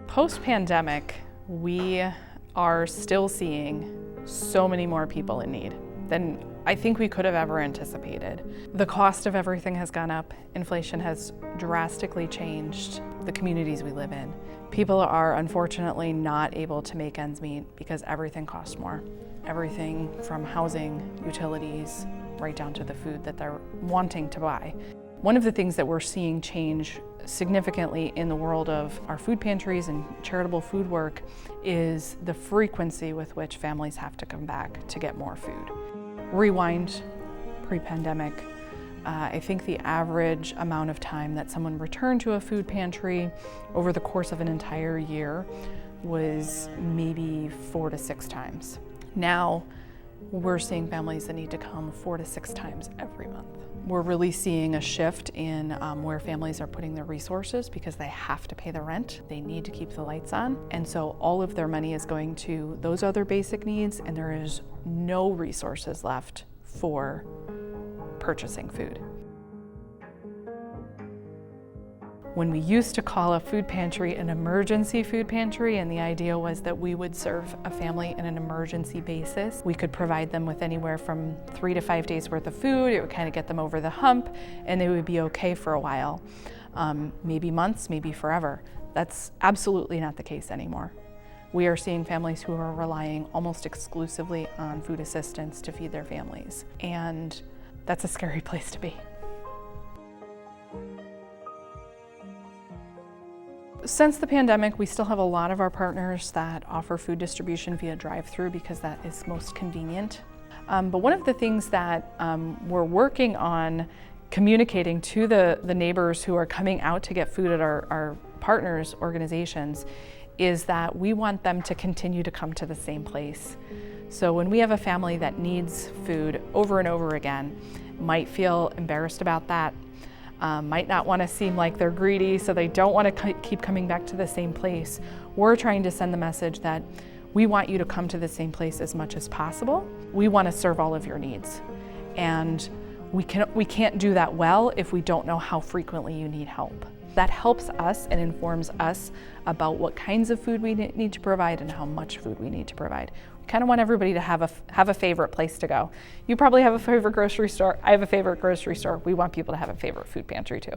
Post-pandemic, we are still seeing so many more people in need than I think we could have ever anticipated. The cost of everything has gone up. Inflation has drastically changed the communities we live in. People are unfortunately not able to make ends meet because everything costs more. Everything from housing, utilities, right down to the food that they're wanting to buy. One of the things that we're seeing change significantly in the world of our food pantries and charitable food work is the frequency with which families have to come back to get more food. Rewind pre-pandemic, I think the average amount of time that someone returned to a food pantry over the course of an entire year was maybe 4 to 6 times. Now, we're seeing families that need to come 4 to 6 times every month. We're really seeing a shift in where families are putting their resources because they have to pay the rent. They need to keep the lights on. And so all of their money is going to those other basic needs, and there is no resources left for purchasing food. When we used to call a food pantry an emergency food pantry, and the idea was that we would serve a family in an emergency basis, we could provide them with anywhere from 3 to 5 days worth of food. It would kind of get them over the hump and they would be okay for a while. Maybe months, maybe forever. That's absolutely not the case anymore. We are seeing families who are relying almost exclusively on food assistance to feed their families. And that's a scary place to be. Since the pandemic, we still have a lot of our partners that offer food distribution via drive-through because that is most convenient. But one of the things that we're working on communicating to the neighbors who are coming out to get food at our partners' organizations is that we want them to continue to come to the same place. So when we have a family that needs food over and over again, might feel embarrassed about that, might not want to seem like they're greedy, so they don't want to keep coming back to the same place. We're trying to send the message that we want you to come to the same place as much as possible. We want to serve all of your needs. And we can't do that well if we don't know how frequently you need help. That helps us and informs us about what kinds of food we need to provide and how much food we need to provide. We kind of want everybody to have a favorite place to go. You probably have a favorite grocery store. I have a favorite grocery store. We want people to have a favorite food pantry too.